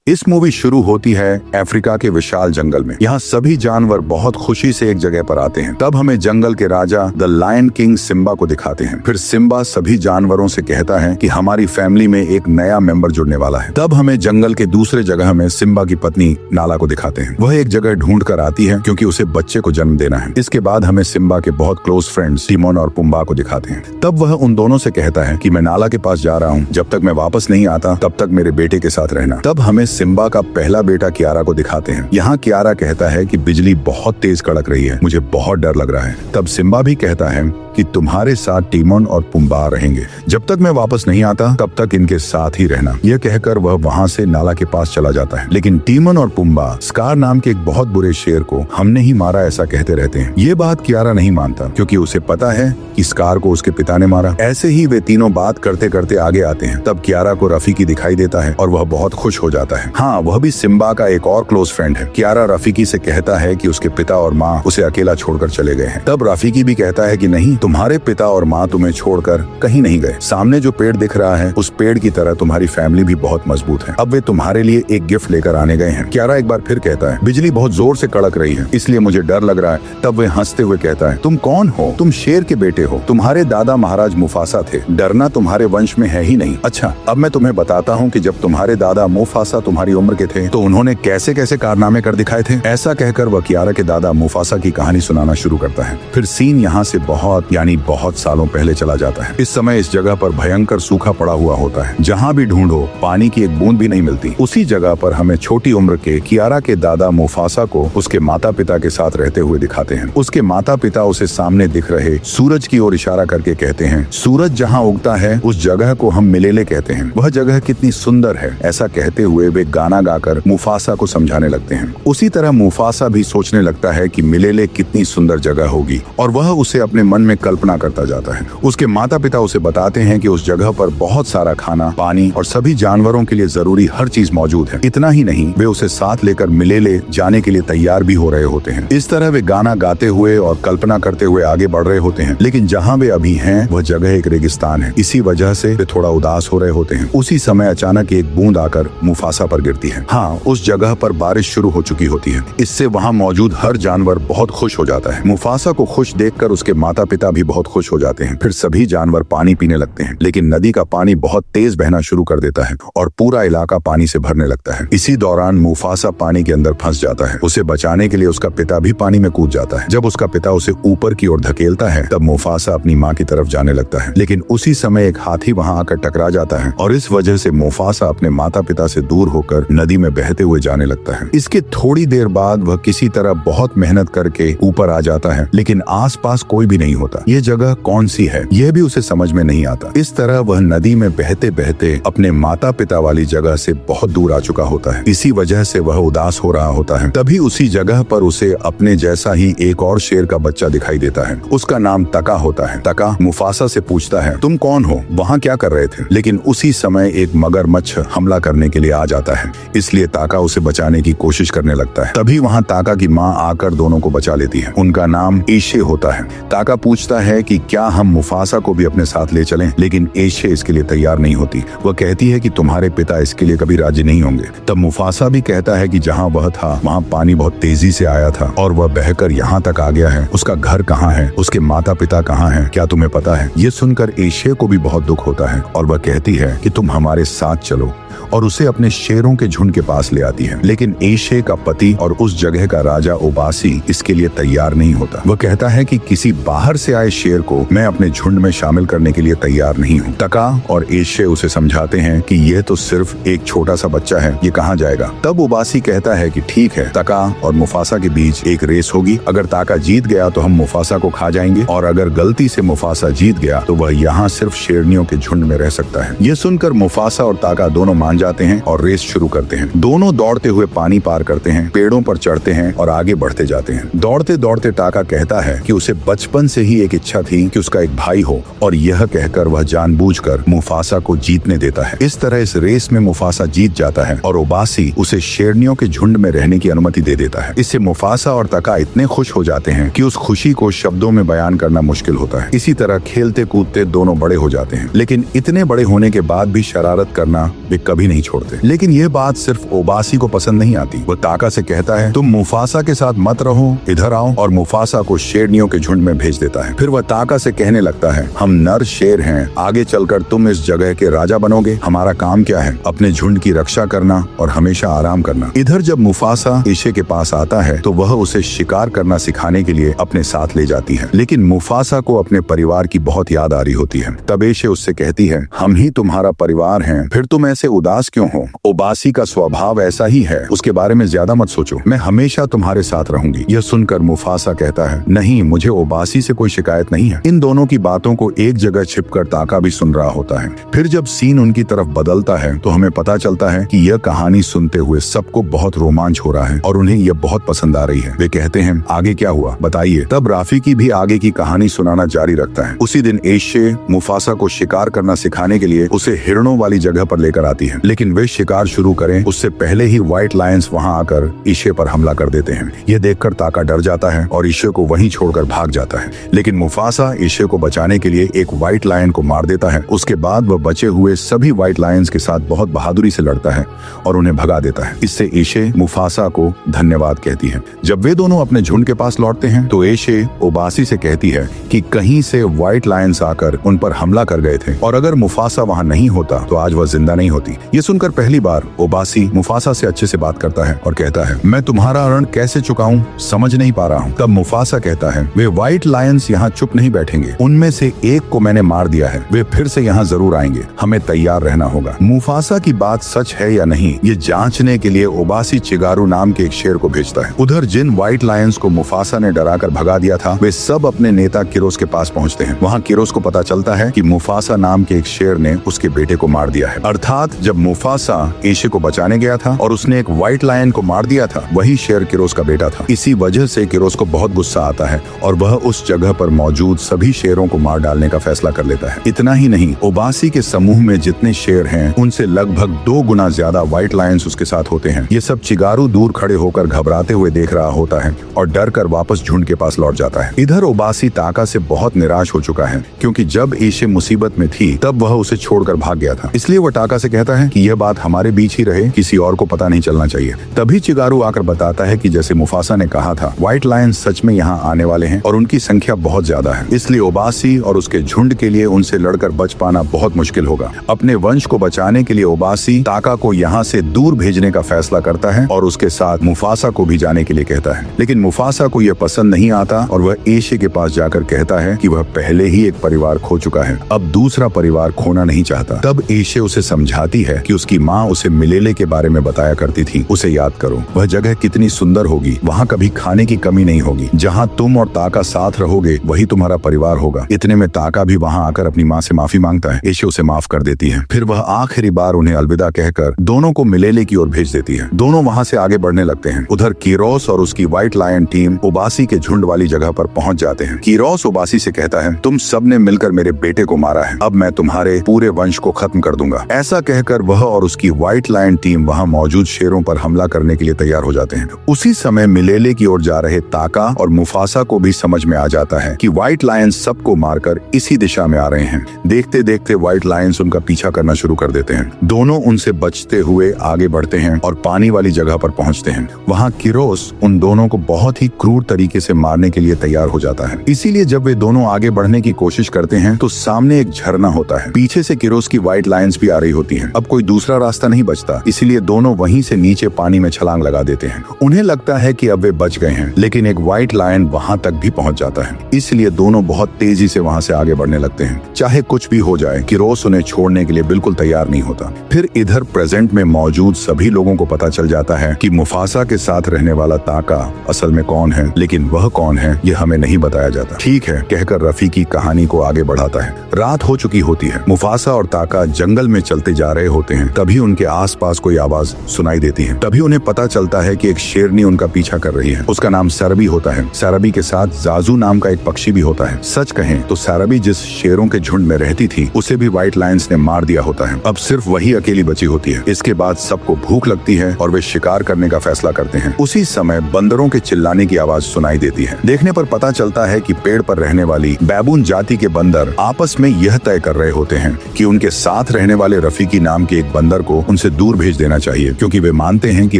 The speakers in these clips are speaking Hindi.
इस मूवी शुरू होती है अफ्रीका के विशाल जंगल में। यहाँ सभी जानवर बहुत खुशी से एक जगह पर आते हैं। तब हमें जंगल के राजा द लायन किंग सिम्बा को दिखाते हैं। फिर सिम्बा सभी जानवरों से कहता है कि हमारी फैमिली में एक नया मेंबर जुड़ने वाला है। तब हमें जंगल के दूसरे जगह में सिम्बा की पत्नी नाला को दिखाते हैं। वह एक जगह ढूंढ कर आती है क्योंकि उसे बच्चे को जन्म देना है। इसके बाद हमें सिम्बा के बहुत क्लोज फ्रेंड्स टिमोन और पुम्बा को दिखाते हैं। तब वह उन दोनों से कहता है कि मैं नाला के पास जा रहा हूँ, जब तक मैं वापस नहीं आता तब तक मेरे बेटे के साथ रहना। तब हमें सिम्बा का पहला बेटा कियारा को दिखाते हैं। यहाँ कियारा कहता है कि बिजली बहुत तेज कड़क रही है, मुझे बहुत डर लग रहा है। तब सिम्बा भी कहता है कि तुम्हारे साथ टिमोन और पुम्बा रहेंगे, जब तक मैं वापस नहीं आता तब तक इनके साथ ही रहना। यह कहकर वह वहाँ से नाला के पास चला जाता है। लेकिन टिमोन और पुम्बा स्कार नाम के एक बहुत बुरे शेर को हमने ही मारा ऐसा कहते रहते हैं। ये बात कियारा नहीं मानता क्योंकि उसे पता है कि स्कार को उसके पिता ने मारा। ऐसे ही वे तीनों बात करते करते आगे आते हैं। तब कियारा को रफीकी दिखाई देता है और वह बहुत खुश हो जाता है। हाँ, वह भी सिम्बा का एक और क्लोज फ्रेंड है। कियारा रफीकी से कहता है कि उसके पिता और माँ उसे अकेला छोड़कर चले गए हैं। तब रफीकी भी कहता है कि नहीं, तुम्हारे पिता और माँ तुम्हें छोड़कर कहीं नहीं गए। सामने जो पेड़ दिख रहा है उस पेड़ की तरह तुम्हारी फैमिली भी बहुत मजबूत है। अब वे तुम्हारे लिए एक गिफ्ट लेकर आने गए हैं। कियारा एक बार फिर कहता है बिजली बहुत जोर से कड़क रही है, इसलिए मुझे डर लग रहा है। तब वे हंसते हुए कहता है तुम कौन हो? तुम शेर के बेटे हो, तुम्हारे दादा महाराज मुफासा थे, डरना तुम्हारे वंश में है ही नहीं। अच्छा, अब मैं तुम्हें बताता हूँ कि जब तुम्हारे दादा मुफासा तुम्हारी उम्र के थे तो उन्होंने कैसे कैसे कारनामे कर दिखाए थे। ऐसा कहकर वह कियारा के दादा मुफासा की कहानी सुनाना शुरू करता है। फिर सीन यहाँ से बहुत सालों पहले चला जाता है। इस समय इस जगह पर भयंकर सूखा पड़ा हुआ होता है। जहाँ भी ढूंढो पानी की एक बूंद भी नहीं मिलती। उसी जगह पर हमें छोटी उम्र के कियारा के दादा मुफासा को उसके माता पिता के साथ रहते हुए दिखाते हैं। उसके माता पिता उसे सामने दिख रहे सूरज की ओर इशारा करके कहते हैं सूरज जहाँ उगता है उस जगह को हम मिलेले कहते हैं। वह जगह कितनी सुंदर है। ऐसा कहते हुए वे गाना गाकर मुफासा को समझाने लगते हैं। उसी तरह मुफासा भी सोचने लगता है कि मिलेले कितनी सुंदर जगह होगी और वह उसे अपने मन में कल्पना करता जाता है। उसके माता पिता उसे बताते हैं कि उस जगह पर बहुत सारा खाना, पानी और सभी जानवरों के लिए जरूरी हर चीज मौजूद है। इतना ही नहीं, वे उसे साथ लेकर मिलेले जाने के लिए तैयार भी हो रहे होते हैं। इस तरह वे गाना गाते हुए और कल्पना करते हुए आगे बढ़ रहे होते हैं। लेकिन जहाँ वे अभी हैं वह जगह एक रेगिस्तान है। इसी वजह से वे थोड़ा उदास हो रहे होते हैं। उसी समय अचानक एक बूंद आकर मुफासा पर गिरती है। हाँ, उस जगह पर बारिश शुरू हो चुकी होती है। इससे वहाँ मौजूद हर जानवर बहुत खुश हो जाता है। मुफासा को खुश देखकर उसके माता पिता भी बहुत खुश हो जाते हैं। फिर सभी जानवर पानी पीने लगते हैं। लेकिन नदी का पानी बहुत तेज बहना शुरू कर देता है और पूरा इलाका पानी से भरने लगता है। इसी दौरान मुफासा पानी के अंदर फंस जाता है। उसे बचाने के लिए उसका पिता भी पानी में कूद जाता है। जब उसका पिता उसे ऊपर की ओर धकेलता है तब मुफासा अपनी माँ की तरफ जाने लगता है। लेकिन उसी समय एक हाथी वहाँ आकर टकरा जाता है और इस वजह से मुफासा अपने माता पिता से दूर होकर नदी में बहते हुए जाने लगता है। इसके थोड़ी देर बाद वह किसी तरह बहुत मेहनत करके ऊपर आ जाता है, लेकिन आसपास कोई भी नहीं होता। ये जगह कौन सी है यह भी उसे समझ में नहीं आता। इस तरह वह नदी में बहते बहते अपने माता पिता वाली जगह से बहुत दूर आ चुका होता है। इसी वजह से वह उदास हो रहा होता है। तभी उसी जगह पर उसे अपने जैसा ही एक और शेर का बच्चा दिखाई देता है। उसका नाम तका होता है। तका मुफासा से पूछता है तुम कौन हो, वहाँ क्या कर रहे थे? लेकिन उसी समय एक मगरमच्छ हमला करने के लिए आ जाता है, इसलिए ताका उसे बचाने की कोशिश करने लगता है। तभी वहाँ ताका की माँ आकर दोनों को बचा लेती है। उनका नाम एशे होता है। ताका पूछता है कि क्या हम मुफासा को भी अपने साथ ले चलें, लेकिन एशे इसके लिए तैयार नहीं होती। वह कहती है कि तुम्हारे पिता इसके लिए कभी राजी नहीं होंगे। तब मुफासा भी कहता है कि जहाँ वह था वहाँ पानी बहुत तेजी से आया था और वह बहकर यहाँ तक आ गया है। उसका घर कहाँ है, उसके माता पिता कहाँ हैं, क्या तुम्हें पता है? ये सुनकर एशे को भी बहुत दुख होता है और वह कहती है कि तुम हमारे साथ चलो और उसे अपने शेरों के झुंड के पास ले आती है। लेकिन एशे का पति और उस जगह का राजा ओबासी इसके लिए तैयार नहीं होता। वह कहता है कि किसी बाहर से आए शेर को मैं अपने झुंड में शामिल करने के लिए तैयार नहीं हूँ। तका और एशे उसे समझाते हैं कि यह तो सिर्फ एक छोटा सा बच्चा है, ये कहाँ जाएगा। तब ओबासी कहता है कि ठीक है, तका और मुफासा के बीच एक रेस होगी। अगर ताका जीत गया तो हम मुफासा को खा जाएंगे और अगर गलती से मुफासा जीत गया तो वह यहाँ सिर्फ शेरनियों के झुंड में रह सकता है। ये सुनकर मुफासा और ताका दोनों मान जाते हैं और रेस शुरू करते हैं। दोनों दौड़ते हुए पानी पार करते हैं, पेड़ों पर चढ़ते हैं और आगे बढ़ते जाते हैं। दौड़ते दौड़ते ताका कहता है कि उसे बचपन से ही एक इच्छा थी कि उसका एक भाई हो और यह कहकर वह जानबूझकर मुफासा को जीतने देता है। इस तरह इस रेस में मुफासा जीत जाता है और ओबासी उसे शेरनियों के झुंड में रहने की अनुमति दे देता है। इससे मुफासा और तका इतने खुश हो जाते हैं कि उस खुशी को शब्दों में बयान करना मुश्किल होता है। इसी तरह खेलते कूदते दोनों बड़े हो जाते हैं, लेकिन इतने बड़े होने के बाद भी शरारत करना वे कभी नहीं छोड़ते। लेकिन यह बात सिर्फ ओबासी को पसंद नहीं आती। वो ताका से कहता है तुम मुफासा के साथ मत रहो, इधर आओ, और मुफासा को शेरनियों के झुंड में भेज देता है। फिर वह ताका से कहने लगता है हम नर शेर हैं, आगे चलकर तुम इस जगह के राजा बनोगे। हमारा काम क्या है? अपने झुंड की रक्षा करना और हमेशा आराम करना। इधर जब मुफासा ईशे के पास आता है तो वह उसे शिकार करना सिखाने के लिए अपने साथ ले जाती है, लेकिन मुफासा को अपने परिवार की बहुत याद आ रही होती है। तब ईशे उससे कहती है हम ही तुम्हारा परिवार हैं, फिर तुम ऐसे उदास क्यों हो? ओबासी का स्वभाव ऐसा ही है, उसके बारे में ज्यादा मत सोचो, मैं हमेशा तुम्हारे साथ रहूंगी। यह सुनकर मुफासा कहता है नहीं, मुझे ओबासी से कोई शिकायत नहीं है। इन दोनों की बातों को एक जगह छिपकर ताका भी सुन रहा होता है। फिर जब सीन उनकी तरफ बदलता है तो हमें पता चलता है कि यह कहानी सुनते हुए सबको बहुत रोमांच हो रहा है और उन्हें यह बहुत पसंद आ रही है। वे कहते हैं आगे क्या हुआ बताइए। तब राफीकी भी आगे की कहानी सुनाना जारी रखता है। उसी दिन ईशे मुफासा को शिकार करना सिखाने के लिए उसे हिरणों वाली जगह पर लेकर आती है, लेकिन वे शिकार शुरू करें उससे पहले ही व्हाइट लायंस वहां आकर ईशे पर हमला कर देते हैं। यह देखकर ताका डर जाता है और ईशे को वहीं छोड़कर भाग जाता है, लेकिन मुफासा ईशे को बचाने के लिए एक व्हाइट लायन को मार देता है। उसके बाद वह बचे हुए सभी व्हाइट लायंस के साथ बहुत बहादुरी से लड़ता है और उन्हें भगा देता है। इससे ईशे मुफासा को धन्यवाद कहती है। जब वे दोनों अपने झुंड के पास लौटते हैं तो ईशे ओबासी से कहती है कि कहीं से व्हाइट लायंस आकर उन पर हमला कर गए थे और अगर मुफासा वहां नहीं होता तो आज वह जिंदा नहीं होती। ये सुनकर पहली बार ओबासी मुफासा से अच्छे से बात करता है और कहता है मैं तुम्हारा ऋण कैसे चुकाऊं समझ नहीं पा रहा हूँ। तब मुफासा कहता है वे व्हाइट लायंस यहाँ चुप नहीं बैठेंगे, उनमें से एक को मैंने मार दिया है, वे फिर से यहाँ जरूर आएंगे, हमें तैयार रहना होगा। मुफासा की बात सच है या नहीं ये जांचने के लिए ओबासी चिगारू नाम के एक शेर को भेजता है। उधर जिन व्हाइट लायंस को मुफासा ने डराकर भगा दिया था वे सब अपने नेता किरोस के पास पहुँचते हैं। वहाँ किरोस को पता चलता है कि मुफासा नाम के एक शेर ने उसके बेटे को मार दिया है। अर्थात जब मुफासा ईशे को बचाने गया था और उसने एक व्हाइट लायन को मार दिया था वही शेर किरोस का बेटा था। इसी वजह से किरोस को बहुत गुस्सा आता है और वह उस जगह पर मौजूद सभी शेरों को मार डालने का फैसला कर लेता है। इतना ही नहीं, ओबासी के समूह में जितने शेर हैं उनसे लगभग 2 गुना ज्यादा व्हाइट लायंस उसके साथ होते हैं। ये सब चिगारू दूर खड़े होकर घबराते हुए देख रहा होता है और डर कर वापस झुंड के पास लौट जाता है। इधर ओबासी ताका से बहुत निराश हो चुका है क्योंकि जब ईशे मुसीबत में थी तब वह उसे छोड़कर भाग गया था। इसलिए वह ताका से कहता है कि यह बात हमारे बीच ही रहे, किसी और को पता नहीं चलना चाहिए। तभी चिगारू आकर बताता है कि जैसे मुफासा ने कहा था व्हाइट लायन सच में यहाँ आने वाले हैं और उनकी संख्या बहुत ज्यादा है, इसलिए ओबासी और उसके झुंड के लिए उनसे लड़कर बच पाना बहुत मुश्किल होगा। अपने वंश को बचाने के लिए ओबासी ताका को यहाँ से दूर भेजने का फैसला करता है और उसके साथ मुफासा को भी जाने के लिए कहता है, लेकिन मुफासा को यह पसंद नहीं आता और वह ईशे के पास जाकर कहता है कि वह पहले ही एक परिवार खो चुका है, अब दूसरा परिवार खोना नहीं चाहता। तब ईशे उसे समझाती है कि उसकी माँ उसे मिलेले के बारे में बताया करती थी, उसे याद करो, वह जगह कितनी सुंदर होगी, वहाँ कभी खाने की कमी नहीं होगी, जहाँ तुम और ताका साथ रहोगे वही तुम्हारा परिवार होगा। इतने में ताका भी वहाँ आकर अपनी माँ से माफी मांगता है। ईशे उसे माफ कर देती है। फिर वह आखिरी बार उन्हें अलविदा कहकर दोनों को मिलेले की ओर भेज देती है। दोनों वहाँ से आगे बढ़ने लगते हैं। उधर किरोस और उसकी व्हाइट लायन टीम ओबासी के झुंड वाली जगह पर पहुँच जाते हैं। किरोस ओबासी से कहता है तुम सबने मिलकर मेरे बेटे को मारा है, अब मैं तुम्हारे पूरे वंश को खत्म कर दूंगा। ऐसा कहकर वह और उसकी व्हाइट लायन टीम वहाँ मौजूद शेरों पर हमला करने के लिए तैयार हो जाते हैं। उसी समय मिलेले की ओर जा रहे ताका और मुफासा को भी समझ में आ जाता है कि व्हाइट लायंस सबको मारकर इसी दिशा में आ रहे हैं। देखते देखते व्हाइट लायंस उनका पीछा करना शुरू कर देते हैं। दोनों उनसे बचते हुए आगे बढ़ते हैं और पानी वाली जगह पर पहुंचते हैं। वहां किरोस उन दोनों को बहुत ही क्रूर तरीके से मारने के लिए तैयार हो जाता है। इसीलिए जब वे दोनों आगे बढ़ने की कोशिश करते हैं तो सामने एक झरना होता है। पीछे से किरोस की व्हाइट लायंस भी आ रही होती हैं। अब कोई दूसरा रास्ता नहीं बचता, इसीलिए दोनों वहीं से नीचे पानी में छलांग लगा देते हैं। उन्हें लगता है कि अब वे बच गए हैं, लेकिन एक व्हाइट लायन वहां तक भी पहुंच जाता है। इसलिए दोनों बहुत तेजी से वहां से आगे बढ़ने लगते हैं। चाहे कुछ भी हो जाए, किरोस उन्हें छोड़ने के लिए बिल्कुल तैयार नहीं होता। फिर इधर प्रेजेंट में मौजूद सभी लोगों को पता चल जाता है कि मुफासा के साथ रहने वाला ताका असल में कौन है, लेकिन वह कौन है ये हमें नहीं बताया जाता। ठीक है कहकर रफीकी कहानी को आगे बढ़ाता है। रात हो चुकी होती है। मुफासा और ताका जंगल में चलते जा रहे होते हैं। तभी उनके आसपास कोई आवाज सुनाई देती है। तभी उन्हें पता चलता है कि एक शेरनी उनका पीछा कर रही है। उसका नाम सैरबी होता है। सैरबी के साथ जाजू नाम का एक पक्षी भी होता है। सच कहें तो सैरबी जिस शेरों के झुंड में रहती थी उसे भी व्हाइट लायंस ने मार दिया होता है। अब सिर्फ वही अकेली बची होती है। इसके बाद सबको भूख लगती है और वे शिकार करने का फैसला करते हैं। उसी समय बंदरों के चिल्लाने की आवाज सुनाई देती है। देखने पर पता चलता है कि पेड़ पर रहने वाली बैबून जाति के बंदर आपस में यह तय कर रहे होते हैं कि उनके साथ रहने वाले रफीकी नाम के एक बंदर को उनसे उसे दूर भेज देना चाहिए, क्योंकि वे मानते हैं कि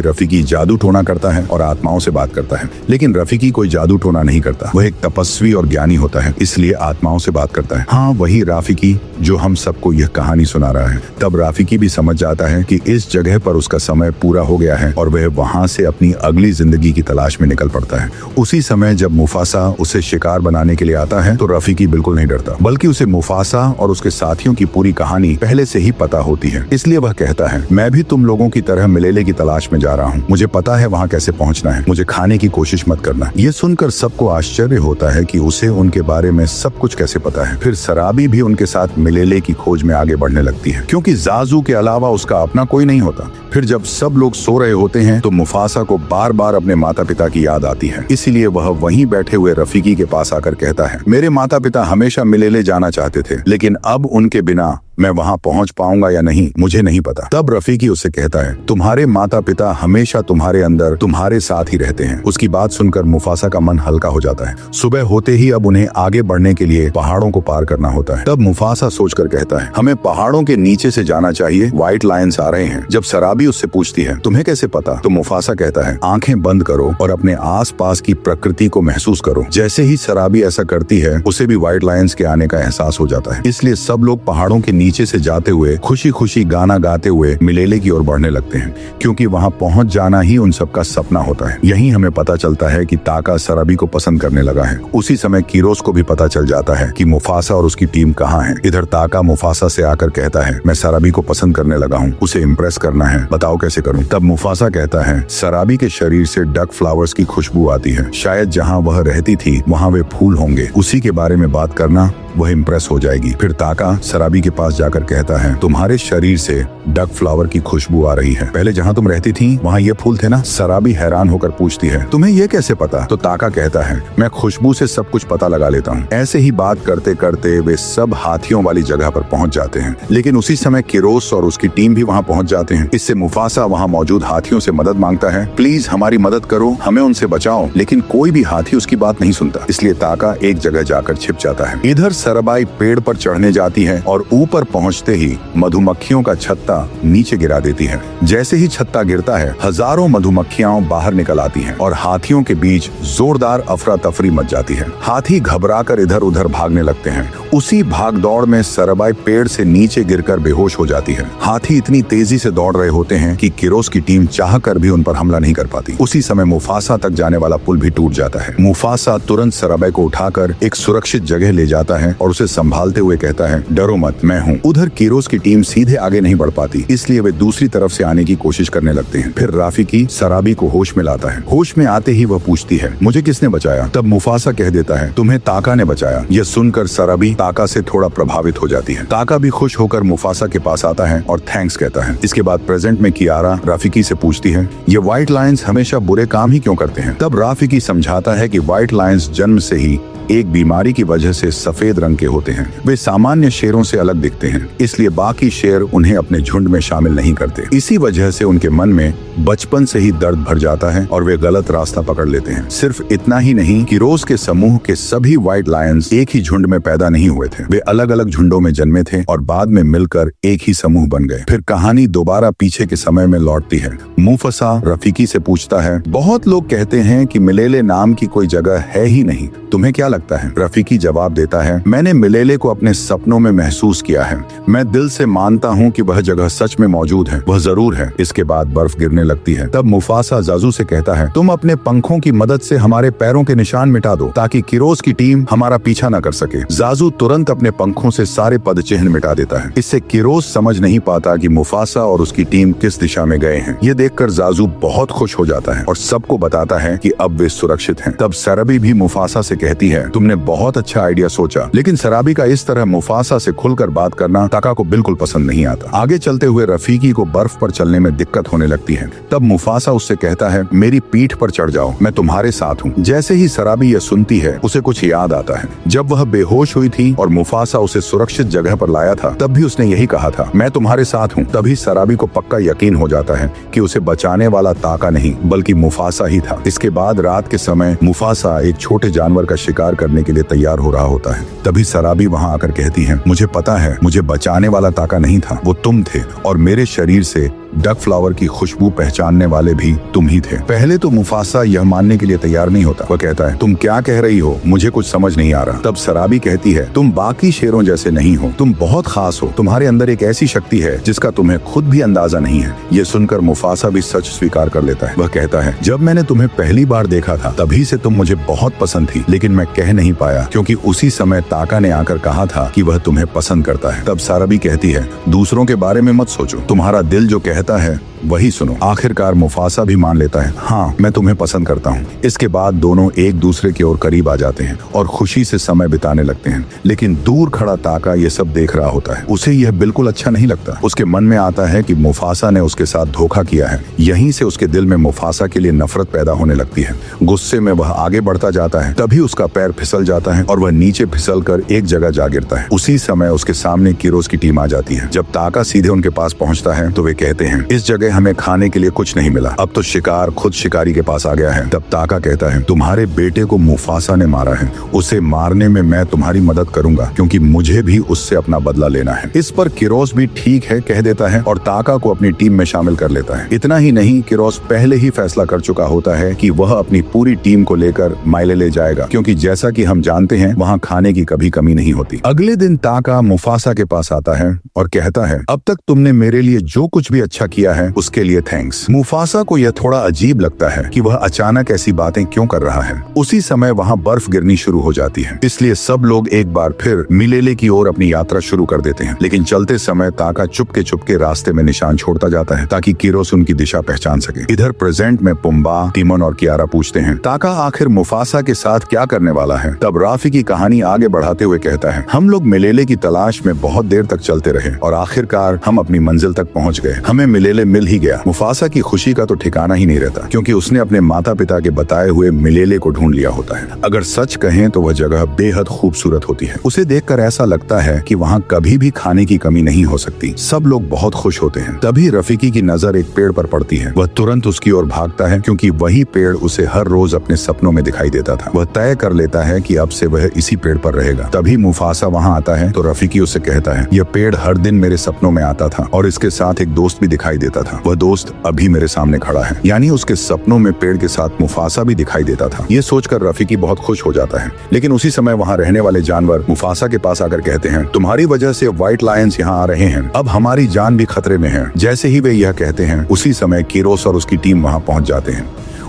रफीकी जादू टोना करता है और आत्माओं से बात करता है। लेकिन रफीकी कोई जादू टोना नहीं करता, वह एक तपस्वी और ज्ञानी होता है, इसलिए आत्माओं से बात करता है। हाँ, वही राफिकी जो हम सबको यह कहानी सुना रहा है। तब राफिकी भी समझ जाता है कि इस जगह पर उसका समय पूरा हो गया है और वह वहाँ से अपनी अगली जिंदगी की तलाश में निकल पड़ता है। उसी समय जब मुफासा उसे शिकार बनाने के लिए आता है तो रफीकी बिल्कुल नहीं डरता, बल्कि उसे मुफासा और उसके साथियों की पूरी कहानी पहले से ही पता होती है। इसलिए वह कहता है, मैं भी तुम लोगों की तरह मिलेले की तलाश में जा रहा हूँ, मुझे पता है वहाँ कैसे पहुँचना है, मुझे खाने की कोशिश मत करना। ये सुनकर सबको आश्चर्य होता है कि उसे उनके बारे में सब कुछ कैसे पता है। फिर सराबी भी उनके साथ मिलेले की खोज में आगे बढ़ने लगती है, क्योंकि जाजू के अलावा उसका अपना कोई नहीं होता। फिर जब सब लोग सो रहे होते हैं तो मुफासा को बार बार अपने माता पिता की याद आती है, इसीलिए वह वहीं बैठे हुए रफीकी के पास आकर कहता है, मेरे माता पिता हमेशा मिलेले जाना चाहते थे, लेकिन अब उनके बिना मैं वहाँ पहुँच पाऊंगा या नहीं मुझे नहीं पता। तब रफीकी उससे कहता है, तुम्हारे माता पिता हमेशा तुम्हारे अंदर तुम्हारे साथ ही रहते हैं। उसकी बात सुनकर मुफासा का मन हल्का हो जाता है। सुबह होते ही अब उन्हें आगे बढ़ने के लिए पहाड़ों को पार करना होता है। तब मुफासा सोचकर कहता है, हमें पहाड़ों के नीचे से जाना चाहिए, व्हाइट लायंस आ रहे हैं। जब सराबी उससे पूछती है, तुम्हें कैसे पता? तो मुफासा कहता है, आंखें बंद करो और अपने आस पास की प्रकृति को महसूस करो। जैसे ही सराबी ऐसा करती है उसे भी व्हाइट लायंस के आने का एहसास हो जाता है। इसलिए सब लोग पहाड़ों के नीचे से जाते हुए खुशी खुशी गाना गाते हुए मिलेले की ओर बढ़ने लगते हैं, क्योंकि वहां पहुंच जाना ही उन सबका सपना होता है। यही हमें पता चलता है कि ताका सराबी को पसंद करने लगा है। उसी समय कीरोस को भी पता चल जाता है कि मुफासा और उसकी टीम कहाँ है। इधर ताका मुफासा से आकर कहता है, मैं सराबी को पसंद करने लगा हूँ, उसे इम्प्रेस करना है, बताओ कैसे करूँ? तब मुफासा कहता है, सराबी के शरीर से डक फ्लावर्स की खुशबू आती है, शायद जहाँ वह रहती थी वहाँ वे फूल होंगे, उसी के बारे में बात करना, वह इम्प्रेस हो जाएगी। फिर ताका सराबी के पास जाकर कहता है, तुम्हारे शरीर से डक फ्लावर की खुशबू आ रही है, पहले जहाँ तुम रहती थी वहाँ ये फूल थे ना? सराबी हैरान होकर पूछती है, तुम्हें ये कैसे पता? तो ताका कहता है, मैं खुशबू से सब कुछ पता लगा लेता हूँ। ऐसे ही बात करते करते वे सब हाथियों वाली जगह पर पहुँच जाते हैं, लेकिन उसी समय कीरोस और उसकी टीम भी वहाँ पहुँच जाते हैं। इससे मुफासा वहाँ मौजूद हाथियों से मदद मांगता है, प्लीज हमारी मदद करो, हमें उनसे बचाओ। लेकिन कोई भी हाथी उसकी बात नहीं सुनता, इसलिए ताका एक जगह जाकर छिप जाता है। इधर सरबाई पेड़ पर चढ़ने जाती है और ऊपर पहुंचते ही मधुमक्खियों का छत्ता नीचे गिरा देती है। जैसे ही छत्ता गिरता है हजारों मधुमक्खियां बाहर निकल आती हैं और हाथियों के बीच जोरदार अफरा तफरी मच जाती है। हाथी घबराकर इधर उधर भागने लगते हैं। उसी भागदौड़ में सरबाई पेड़ से नीचे गिरकर बेहोश हो जाती है। हाथी इतनी तेजी से दौड़ रहे होते हैं कि कीरोस की टीम चाहकर भी उन पर हमला नहीं कर पाती। उसी समय मुफासा तक जाने वाला पुल भी टूट जाता है। मुफासा तुरंत सरबाई को उठाकर एक सुरक्षित जगह ले जाता है और उसे संभालते हुए कहता है, डरो मत, मैं हूँ। उधर कीरोस की टीम सीधे आगे नहीं बढ़ पाती, इसलिए वे दूसरी तरफ से आने की कोशिश करने लगते हैं। फिर राफिकी सराबी को होश में लाता है। होश में आते ही वह पूछती है, मुझे किसने बचाया? तब मुफासा कह देता है, तुम्हें ताका ने बचाया। यह सुनकर सराबी ताका से थोड़ा प्रभावित हो जाती है। ताका भी खुश होकर मुफासा के पास आता है और थैंक्स कहता है। इसके बाद प्रेजेंट में कियारा राफिकी से पूछती है, ये व्हाइट लायंस हमेशा बुरे काम ही क्यों करते हैं? तब राफिकी समझाता है कि व्हाइट लायंस जन्म से ही एक बीमारी की वजह से सफेद रंग के होते हैं। वे सामान्य शेरों से अलग दिखते हैं, इसलिए बाकी शेर उन्हें अपने झुंड में शामिल नहीं करते। इसी वजह से उनके मन में बचपन से ही दर्द भर जाता है और वे गलत रास्ता पकड़ लेते हैं। सिर्फ इतना ही नहीं, कीरोस के समूह के सभी व्हाइट लायंस एक ही झुंड में पैदा नहीं हुए थे। वे अलग अलग झुंडों में जन्मे थे और बाद में मिलकर एक ही समूह बन गए। फिर कहानी दोबारा पीछे के समय में लौटती है। मुफासा रफीकी से पूछता है, बहुत लोग कहते हैं कि मिलेले नाम की कोई जगह है ही नहीं, तुम्हें क्या लगता है? रफीकी जवाब देता है, मैंने मिलेले को अपने सपनों में महसूस किया है। मैं दिल से मानता हूँ कि वह जगह सच में मौजूद है, वह जरूर है। इसके बाद बर्फ गिरने लगती है। तब मुफासा जाजू से कहता है, तुम अपने पंखों की मदद से हमारे पैरों के निशान मिटा दो ताकि कीरोस की टीम हमारा पीछा न कर सके। जाजू तुरंत अपने पंखों से सारे पद चिन्ह मिटा देता है। इससे कीरोस समझ नहीं पाता कि मुफासा और उसकी टीम किस दिशा में गए हैं। ये देखकर जाजू बहुत खुश हो जाता है और सबको बताता है कि अब वे सुरक्षित हैं। तब सरबी भी मुफासा से कहती है, तुमने बहुत अच्छा आइडिया सोचा, लेकिन सराबी का इस तरह मुफासा से खुलकर बात करना ताका को बिल्कुल पसंद नहीं आता। आगे चलते हुए रफीकी को बर्फ पर चलने में दिक्कत होने लगती है। तब मुफासा उससे कहता है, मेरी पीठ पर चढ़ जाओ, मैं तुम्हारे साथ हूँ। जैसे ही सराबी यह सुनती है उसे कुछ याद आता है। जब वह बेहोश हुई थी और मुफासा उसे सुरक्षित जगह पर लाया था तब भी उसने यही कहा था, मैं तुम्हारे साथ हूँ। तभी सराबी को पक्का यकीन हो जाता है कि उसे बचाने वाला ताका नहीं बल्कि मुफासा ही था। इसके बाद रात के समय मुफासा एक छोटे जानवर का शिकार करने के लिए तैयार हो रहा होता है। तभी सराबी वहां आकर कहती है, मुझे पता है, मुझे बचाने वाला ताका नहीं था, वो तुम थे और मेरे शरीर से डक फ्लावर की खुशबू पहचानने वाले भी तुम ही थे। पहले तो मुफासा यह मानने के लिए तैयार नहीं होता। वह कहता है, तुम क्या कह रही हो, मुझे कुछ समझ नहीं आ रहा। तब सराबी कहती है, तुम बाकी शेरों जैसे नहीं हो, तुम बहुत खास हो, तुम्हारे अंदर एक ऐसी शक्ति है जिसका तुम्हें खुद भी अंदाजा नहीं है। ये सुनकर मुफासा भी सच स्वीकार कर लेता है। वह कहता है, जब मैंने तुम्हें पहली बार देखा था तभी से तुम मुझे बहुत पसंद थी, लेकिन मैं कह नहीं पाया क्योंकि उसी समय ताका ने आकर कहा था कि वह तुम्हें पसंद करता है। तब सराबी कहती है, दूसरों के बारे में मत सोचो, तुम्हारा दिल जो कहता है वही सुनो। आखिरकार मुफासा भी मान लेता है, हाँ मैं तुम्हें पसंद करता हूँ। इसके बाद दोनों एक दूसरे की ओर करीब आ जाते हैं और खुशी से समय बिताने लगते हैं। लेकिन दूर खड़ा ताका ये सब देख रहा होता है। उसे यह बिल्कुल अच्छा नहीं लगता। उसके मन में आता है कि मुफासा ने उसके साथ धोखा किया है। यहीं से उसके दिल में मुफासा के लिए नफरत पैदा होने लगती है। गुस्से में वह आगे बढ़ता जाता है। तभी उसका पैर फिसल जाता है और वह नीचे फिसल कर एक जगह जा गिरता है। उसी समय उसके सामने किरोस की टीम आ जाती है। जब ताका सीधे उनके पास पहुंचता है तो वे कहते हैं, इस जगह हमें खाने के लिए कुछ नहीं मिला, अब तो शिकार खुद शिकारी के पास आ गया है। तब ताका कहता है, तुम्हारे बेटे को मुफासा ने मारा है, उसे मारने में मैं तुम्हारी मदद करूंगा क्योंकि मुझे भी उससे अपना बदला लेना है। इस पर किरोस भी ठीक है कह देता है और ताका को अपनी टीम में शामिल कर लेता है। इतना ही नहीं, किरोस पहले ही फैसला कर चुका होता है कि वह अपनी पूरी टीम को लेकर माइले ले जाएगा क्योंकि जैसा कि हम जानते हैं वहाँ खाने की कभी कमी नहीं होती। अगले दिन ताका मुफासा के पास आता है और कहता है, अब तक तुमने मेरे लिए जो कुछ भी अच्छा किया है उसके लिए थैंक्स। मुफासा को यह थोड़ा अजीब लगता है कि वह अचानक ऐसी बातें क्यों कर रहा है। उसी समय वहाँ बर्फ गिरनी शुरू हो जाती है, इसलिए सब लोग एक बार फिर मिलेले की ओर अपनी यात्रा शुरू कर देते हैं। लेकिन चलते समय ताका चुपके रास्ते में निशान छोड़ता जाता है ताकि किरोस उनकी दिशा पहचान सके। इधर प्रेजेंट में पुम्बा, तिमोन और कियारा पूछते हैं, ताका आखिर मुफासा के साथ क्या करने वाला है। तब राफी की कहानी आगे बढ़ाते हुए कहता है, हम लोग मिलेले की तलाश में बहुत देर तक चलते रहे और आखिरकार हम अपनी मंजिल तक पहुँच गए। हमें मिलेले मिल ही गया। मुफासा की खुशी का तो ठिकाना ही नहीं रहता क्योंकि उसने अपने माता पिता के बताए हुए मिलेले को ढूंढ लिया होता है। अगर सच कहें तो वह जगह बेहद खूबसूरत होती है। उसे देखकर ऐसा लगता है कि वहाँ कभी भी खाने की कमी नहीं हो सकती। सब लोग बहुत खुश होते हैं। तभी रफीकी की नजर एक पेड़ पर पड़ती है। वह तुरंत उसकी ओर भागता है क्योंकि वही पेड़ उसे हर रोज अपने सपनों में दिखाई देता था। वह तय कर लेता है कि अब से वह इसी पेड़ पर रहेगा। तभी मुफासा वहाँ आता है तो रफीकी उससे कहता है, यह पेड़ हर दिन मेरे सपनों में आता था और इसके साथ एक दोस्त भी दिखाई देता था। वह दोस्त अभी मेरे सामने खड़ा है। यानी उसके सपनों में पेड़ के साथ मुफासा भी दिखाई देता था। ये सोचकर रफीकी बहुत खुश हो जाता है। लेकिन उसी समय वहाँ रहने वाले जानवर मुफासा के पास आकर कहते हैं, तुम्हारी वजह से व्हाइट लायंस यहाँ आ रहे हैं, अब हमारी जान भी खतरे में है। जैसे ही वे यह कहते हैं उसी समय किरोस और उसकी टीम वहाँ पहुँच जाते हैं।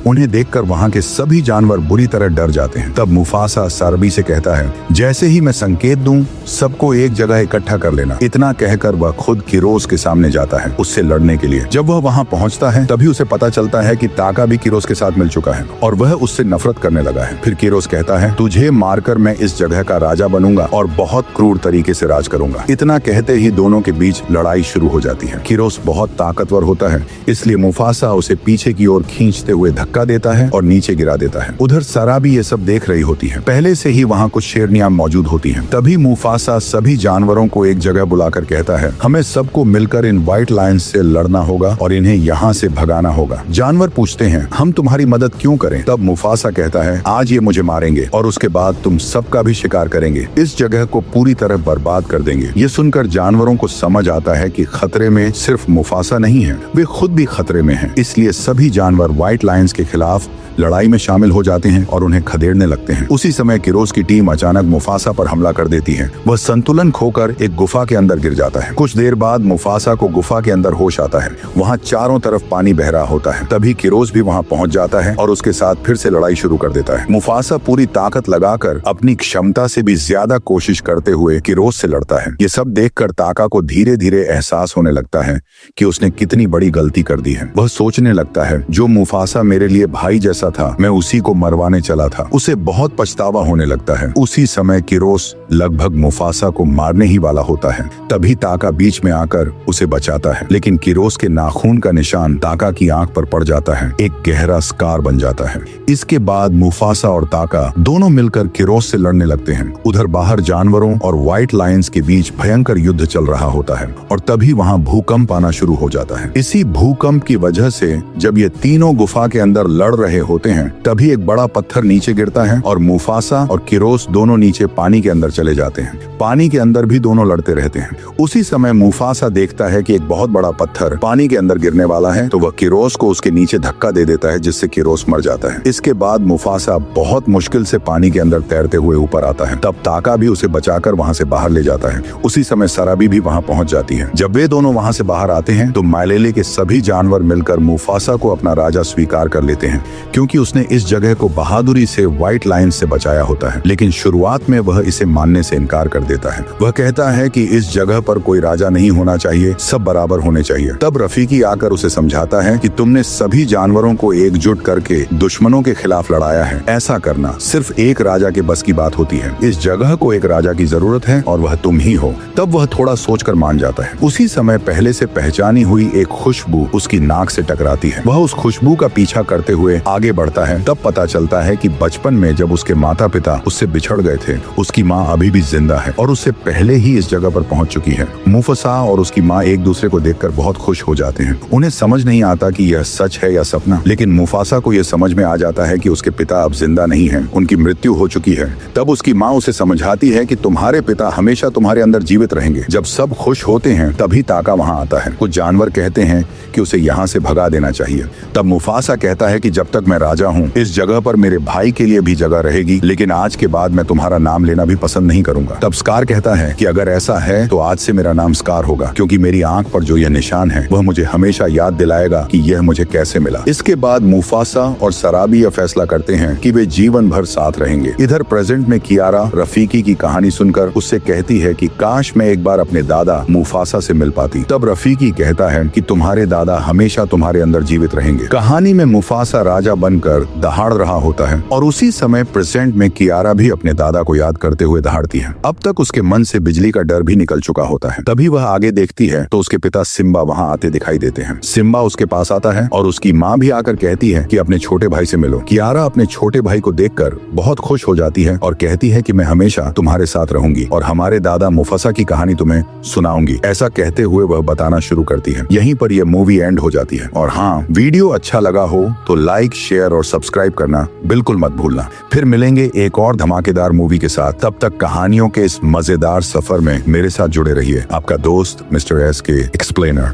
उन्हें देखकर वहाँ के सभी जानवर बुरी तरह डर जाते हैं। तब मुफासा सराबी से कहता है, जैसे ही मैं संकेत दूं सबको एक जगह इकट्ठा कर लेना। इतना कहकर वह खुद किरोस के सामने जाता है उससे लड़ने के लिए। जब वह वहाँ पहुँचता है तभी उसे पता चलता है कि ताका भी किरोस के साथ मिल चुका है और वह उससे नफरत करने लगा है। फिर किरोस कहता है, तुझे मारकर मैं इस जगह का राजा बनूंगा और बहुत क्रूर तरीके से राज करूंगा। इतना कहते ही दोनों के बीच लड़ाई शुरू हो जाती है। किरोस बहुत ताकतवर होता है, इसलिए मुफासा उसे पीछे की ओर खींचते हुए धक्का देता है और नीचे गिरा देता है। उधर सराबी ये सब देख रही होती है। पहले से ही वहाँ कुछ शेरनियां मौजूद होती हैं। तभी मुफासा सभी जानवरों को एक जगह बुलाकर कहता है, हमें सबको मिलकर इन व्हाइट लायंस से लड़ना होगा और इन्हें यहाँ से भगाना होगा। जानवर पूछते हैं, हम तुम्हारी मदद क्यों करें? तब मुफासा कहता है, आज ये मुझे मारेंगे और उसके बाद तुम सबका भी शिकार करेंगे, इस जगह को पूरी तरह बर्बाद कर देंगे। ये सुनकर जानवरों को समझ आता है कि खतरे में सिर्फ मुफासा नहीं है, वे खुद भी खतरे में हैं। इसलिए सभी जानवर व्हाइट लायंस के खिलाफ लड़ाई में शामिल हो जाते हैं और उन्हें खदेड़ने लगते हैं। उसी समय किरोस की टीम अचानक मुफासा पर हमला कर देती है। वह संतुलन खोकर एक गुफा के अंदर गिर जाता है। कुछ देर बाद मुफासा को गुफा के अंदर होश आता है। वहाँ चारों तरफ पानी बह रहा होता है। तभी किरोस भी वहाँ पहुँच जाता है और उसके साथ फिर से लड़ाई शुरू कर देता है। मुफासा पूरी ताकत लगाकर अपनी क्षमता से भी ज्यादा कोशिश करते हुए किरोस से लड़ता है। ये सब देखकर ताका को धीरे धीरे एहसास होने लगता है कि उसने कितनी बड़ी गलती कर दी है। वह सोचने लगता है, जो मुफासा मेरे लिए भाई जैसा था, मैं उसी को मरवाने चला था। उसे बहुत पछतावा होने लगता है। उसी समय किरोस लगभग मुफासा को मारने ही वाला होता है। तभी ताका बीच में आकर उसे बचाता है, लेकिन किरोस के नाखून का निशान ताका की आंख पर पड़ जाता है। एक गहरा स्कार बन जाता है। इसके बाद मुफासा और ताका दोनों मिलकर किरोस से लड़ने लगते हैं। उधर बाहर जानवरों और व्हाइट लायंस के बीच भयंकर युद्ध चल रहा होता है और तभी वहाँ भूकंप आना शुरू हो जाता है। इसी भूकंप की वजह से जब ये तीनों गुफा के अंदर अंदर लड़ रहे होते हैं तभी एक बड़ा पत्थर नीचे गिरता है और मुफासा और किरोस दोनों नीचे पानी के अंदर चले जाते हैं। पानी के अंदर भी दोनों लड़ते रहते हैं। उसी समय मुफासा देखता है कि एक बहुत बड़ा पत्थर पानी के अंदर गिरने वाला है, तो वह किरोस को उसके नीचे धक्का दे देता है, जिससे किरोस मर जाता है। इसके बाद मुफासा बहुत मुश्किल से पानी के अंदर तैरते हुए ऊपर आता है। तब ताका भी उसे बचाकर वहाँ से बाहर ले जाता है। उसी समय सराबी भी वहाँ पहुँच जाती है। जब वे दोनों वहाँ से बाहर आते हैं तो माइलेले के सभी जानवर मिलकर मुफासा को अपना राजा स्वीकार कर लेते हैं, क्योंकि उसने इस जगह को बहादुरी से व्हाइट लायन से बचाया होता है। लेकिन शुरुआत में वह इसे मानने से इनकार कर देता है। वह कहता है कि इस जगह पर कोई राजा नहीं होना चाहिए, सब बराबर होने चाहिए। तब रफीकी आकर उसे समझाता है कि तुमने सभी जानवरों को एकजुट करके दुश्मनों के खिलाफ लड़ाया है। ऐसा करना सिर्फ एक राजा के बस की बात होती है। इस जगह को एक राजा की जरूरत है और वह तुम ही हो। तब वह थोड़ा सोचकर मान जाता है। उसी समय पहले से पहचानी हुई एक खुशबू उसकी नाक से टकराती है। वह उस खुशबू का पीछा करते हुए आगे बढ़ता है। तब पता चलता है कि बचपन में जब उसके माता पिता उससे बिछड़ गए थे, उसकी माँ अभी भी जिंदा है और उससे पहले ही इस जगह पर पहुंच चुकी है। मुफासा और उसकी माँ एक दूसरे को देखकर बहुत खुश हो जाते हैं। उन्हें समझ नहीं आता कि यह सच है या सपना, लेकिन मुफासा को यह समझ में आ जाता है कि उसके पिता अब जिंदा नहीं है, उनकी मृत्यु हो चुकी है। तब उसकी माँ उसे समझाती है कि तुम्हारे पिता हमेशा तुम्हारे अंदर जीवित रहेंगे। जब सब खुश होते हैं तभी ताका वहाँ आता है। कुछ जानवर कहते हैं कि उसे यहाँ से भगा देना चाहिए। तब मुफासा कहता है कि जब तक मैं राजा हूँ इस जगह पर मेरे भाई के लिए भी जगह रहेगी, लेकिन आज के बाद मैं तुम्हारा नाम लेना भी पसंद नहीं करूंगा। तब स्कार कहता है कि अगर ऐसा है तो आज से मेरा नाम स्कार होगा, क्योंकि मेरी आंख पर जो यह निशान है वह मुझे हमेशा याद दिलाएगा कि यह मुझे कैसे मिला। इसके बाद मुफासा और सराबी यह फैसला करते हैं कि वे जीवन भर साथ रहेंगे। इधर प्रेजेंट में कियारा रफीकी की कहानी सुनकर उससे कहती है कि काश मैं एक बार अपने दादा मुफासा से मिल पाती। तब रफीकी कहता है कि तुम्हारे दादा हमेशा तुम्हारे अंदर जीवित रहेंगे। कहानी में मुफासा राजा बनकर दहाड़ रहा होता है और उसी समय प्रेजेंट में कियारा भी अपने दादा को याद करते हुए दहाड़ती है। अब तक उसके मन से बिजली का डर भी निकल चुका होता है। तभी वह आगे देखती है तो उसके पिता सिम्बा वहाँ आते दिखाई देते हैं। सिम्बा उसके पास आता है और उसकी माँ भी आकर कहती है कि अपने छोटे भाई से मिलो। कियारा अपने छोटे भाई को देखकर बहुत खुश हो जाती है और कहती है कि मैं हमेशा तुम्हारे साथ रहूंगी और हमारे दादा मुफासा की कहानी तुम्हें सुनाऊंगी। ऐसा कहते हुए वह बताना शुरू करती है। यहीं पर यह मूवी एंड हो जाती है। और हाँ, वीडियो अच्छा लगा हो तो लाइक, शेयर और सब्सक्राइब करना बिल्कुल मत भूलना। फिर मिलेंगे एक और धमाकेदार मूवी के साथ। तब तक कहानियों के इस मजेदार सफर में मेरे साथ जुड़े रहिए। आपका दोस्त मिस्टर एस के एक्सप्लेनर।